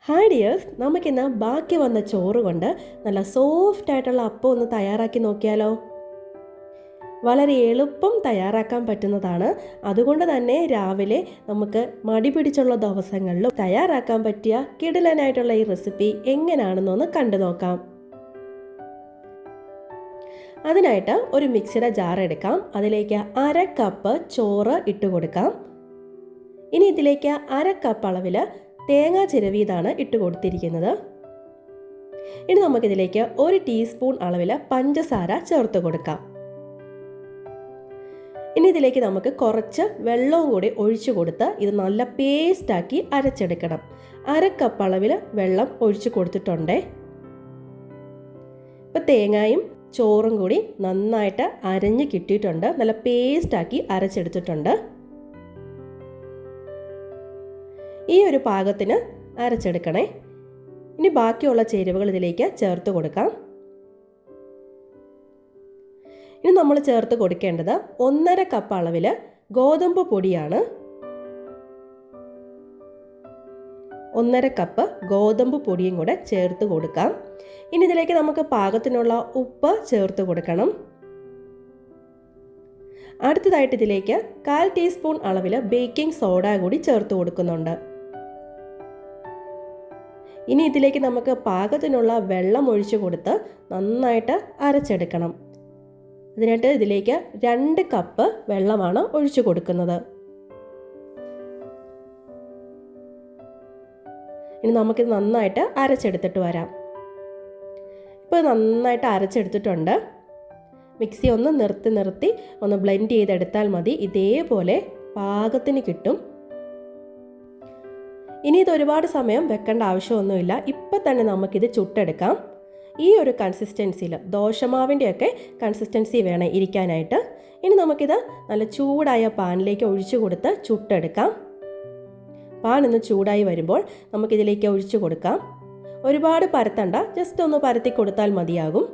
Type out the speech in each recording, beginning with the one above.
Hi dears, നമുക്കിന്ന് ബാക്കി വന്ന ചോറ് കൊണ്ട് നല്ല സോഫ്റ്റ് ആയിട്ടുള്ള അപ്പം ഒന്ന് തയ്യാറാക്കി നോക്കിയാലോ. വളരെ എളുപ്പം തയ്യാറാക്കാൻ പറ്റുന്നതാണ്. അതുകൊണ്ട് തന്നെ രാവിലെ നമുക്ക് മടി പിടിച്ചുള്ള ദിവസങ്ങളിലും തയ്യാറാക്കാൻ പറ്റിയ കിടിലനായിട്ടുള്ള ഈ റെസിപ്പി എങ്ങനെയാണെന്നൊന്ന് കണ്ടു നോക്കാം. അതിനായിട്ട് ഒരു മിക്സിയുടെ ജാർ എടുക്കാം. അതിലേക്ക് 1/2 കപ്പ് ചോറ് ഇട്ട് കൊടുക്കാം. ഇനി ഇതിലേക്ക് 1/2 കപ്പ് അളവിൽ തേങ്ങ ചിരവിയതാണ് ഇട്ട് കൊടുത്തിരിക്കുന്നത്. ഇനി നമുക്കിതിലേക്ക് 1 ടീസ്പൂൺ അളവിൽ പഞ്ചസാര ചേർത്ത് കൊടുക്കാം. ഇനി ഇതിലേക്ക് നമുക്ക് കുറച്ച് വെള്ളവും കൂടി ഒഴിച്ചു കൊടുത്ത് ഇത് നല്ല പേസ്റ്റാക്കി അരച്ചെടുക്കണം. 1/2 കപ്പ് അളവിൽ വെള്ളം ഒഴിച്ചു കൊടുത്തിട്ടുണ്ട്. ഇപ്പം തേങ്ങയും ചോറും കൂടി നന്നായിട്ട് അരഞ്ഞ് കിട്ടിയിട്ടുണ്ട്. നല്ല പേസ്റ്റാക്കി അരച്ചെടുത്തിട്ടുണ്ട്. ഈ ഒരു പാകത്തിന് അരച്ചെടുക്കണേ. ഇനി ബാക്കിയുള്ള ചേരുവകൾ ഇതിലേക്ക് ചേർത്ത് കൊടുക്കാം. ഇനി നമ്മൾ ചേർത്ത് കൊടുക്കേണ്ടത് 1/2 കപ്പ് അളവിൽ ഗോതമ്പ് പൊടിയാണ്. 1/2 കപ്പ് ഗോതമ്പ് പൊടിയും കൂടെ ചേർത്ത് കൊടുക്കാം. ഇനി ഇതിലേക്ക് നമുക്ക് പാകത്തിനുള്ള ഉപ്പ് ചേർത്ത് കൊടുക്കണം. അടുത്തതായിട്ട് ഇതിലേക്ക് 1/4 ടീസ്പൂൺ അളവിൽ ബേക്കിംഗ് സോഡ കൂടി ചേർത്ത് കൊടുക്കുന്നുണ്ട്. ഇനി ഇതിലേക്ക് നമുക്ക് പാകത്തിനുള്ള വെള്ളം ഒഴിച്ചു കൊടുത്ത് നന്നായിട്ട് അരച്ചെടുക്കണം. അതിനായിട്ട് ഇതിലേക്ക് 2 കപ്പ് വെള്ളമാണ് ഒഴിച്ചു കൊടുക്കുന്നത്. ഇനി നമുക്കിത് നന്നായിട്ട് അരച്ചെടുത്തിട്ട് വരാം. ഇപ്പോൾ നന്നായിട്ട് അരച്ചെടുത്തിട്ടുണ്ട്. മിക്സി ഒന്ന് നിർത്തി ഒന്ന് ബ്ലെൻഡ് ചെയ്തെടുത്താൽ മതി. ഇതേപോലെ പാകത്തിന് കിട്ടും. ഇനി ഇത് ഒരുപാട് സമയം വെക്കേണ്ട ആവശ്യമൊന്നുമില്ല. ഇപ്പം തന്നെ നമുക്കിത് ചുട്ടെടുക്കാം. ഈ ഒരു കൺസിസ്റ്റൻസിയിൽ ദോശമാവിൻ്റെയൊക്കെ കൺസിസ്റ്റൻസി വേണം ഇരിക്കാനായിട്ട്. ഇനി നമുക്കിത് നല്ല ചൂടായ പാനിലേക്ക് ഒഴിച്ചു കൊടുത്ത് ചുട്ടെടുക്കാം. പാൻ ഒന്ന് ചൂടായി വരുമ്പോൾ നമുക്കിതിലേക്ക് ഒഴിച്ചു കൊടുക്കാം. ഒരുപാട് പരത്തണ്ട, ജസ്റ്റ് ഒന്ന് പരത്തി കൊടുത്താൽ മതിയാകും.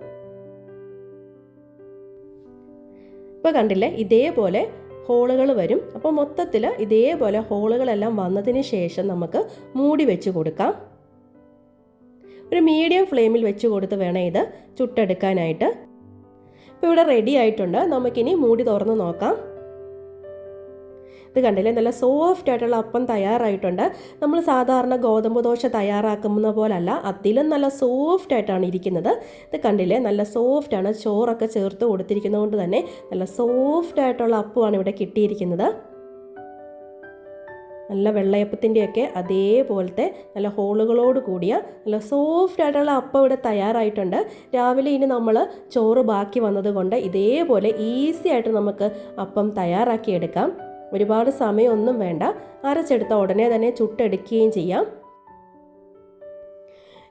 ഇപ്പോൾ കണ്ടില്ലേ, ഇതേപോലെ ഹോളുകൾ വരും. അപ്പോൾ മൊത്തത്തിൽ ഇതേപോലെ ഹോളുകളെല്ലാം വന്നതിന് ശേഷം നമുക്ക് മൂടി വെച്ച് കൊടുക്കാം. ഒരു മീഡിയം ഫ്ലെയിമിൽ വെച്ച് കൊടുത്ത് വേണം ഇത് ചുട്ടെടുക്കാനായിട്ട്. ഇപ്പോൾ ഇവിടെ റെഡി ആയിട്ടുണ്ട്. നമുക്കിനി മൂടി തുറന്ന് നോക്കാം. ഇത് കണ്ടില്ലേ, നല്ല സോഫ്റ്റ് ആയിട്ടുള്ള അപ്പം തയ്യാറായിട്ടുണ്ട്. നമ്മൾ സാധാരണ ഗോതമ്പ് ദോശ തയ്യാറാക്കുന്ന പോലല്ല, അതിലും നല്ല സോഫ്റ്റ് ആയിട്ടാണ് ഇരിക്കുന്നത്. ഇത് കണ്ടില്ലേ, നല്ല സോഫ്റ്റ് ആണ്. ചോറൊക്കെ ചേർത്ത് കൊടുത്തിരിക്കുന്നത് കൊണ്ട് തന്നെ നല്ല സോഫ്റ്റ് ആയിട്ടുള്ള അപ്പമാണ് ഇവിടെ കിട്ടിയിരിക്കുന്നത്. നല്ല വെള്ളയപ്പത്തിൻ്റെയൊക്കെ അതേപോലത്തെ നല്ല ഹോളുകളോട് കൂടിയ നല്ല സോഫ്റ്റ് ആയിട്ടുള്ള അപ്പം ഇവിടെ തയ്യാറായിട്ടുണ്ട്. രാവിലെ ഇനി നമ്മൾ ചോറ് ബാക്കി വന്നതുകൊണ്ട് ഇതേപോലെ ഈസി ആയിട്ട് നമുക്ക് അപ്പം തയ്യാറാക്കിയെടുക്കാം. ഒരുപാട് സമയമൊന്നും വേണ്ട. അരച്ചെടുത്ത ഉടനെ തന്നെ ചുട്ടെടുക്കുകയും ചെയ്യാം.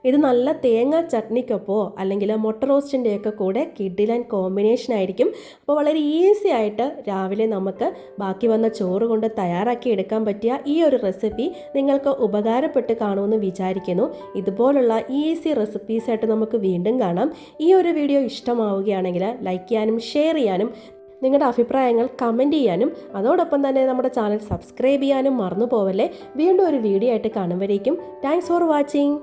ഇത് നല്ല തേങ്ങ ചട്നിക്കൊപ്പോ അല്ലെങ്കിൽ മുട്ട റോസ്റ്റിൻ്റെയൊക്കെ കൂടെ കിടിലൻ കോമ്പിനേഷൻ ആയിരിക്കും. അപ്പോൾ വളരെ ഈസി ആയിട്ട് രാവിലെ നമുക്ക് ബാക്കി വന്ന ചോറ് കൊണ്ട് തയ്യാറാക്കി എടുക്കാൻ പറ്റിയ ഈ ഒരു റെസിപ്പി നിങ്ങൾക്ക് ഉപകാരപ്പെട്ട് കാണുമെന്ന് വിചാരിക്കുന്നു. ഇതുപോലുള്ള ഈസി റെസിപ്പീസായിട്ട് നമുക്ക് വീണ്ടും കാണാം. ഈ ഒരു വീഡിയോ ഇഷ്ടമാവുകയാണെങ്കിൽ ലൈക്ക് ചെയ്യാനും ഷെയർ ചെയ്യാനും നിങ്ങളുടെ അഭിപ്രായങ്ങൾ കമൻറ്റ് ചെയ്യാനും അതോടൊപ്പം തന്നെ നമ്മുടെ ചാനൽ സബ്സ്ക്രൈബ് ചെയ്യാനും മറന്നു പോവല്ലേ. വീണ്ടും ഒരു വീഡിയോ ആയിട്ട് കാണുമ്പോഴേക്കും താങ്ക്സ് ഫോർ വാച്ചിങ്.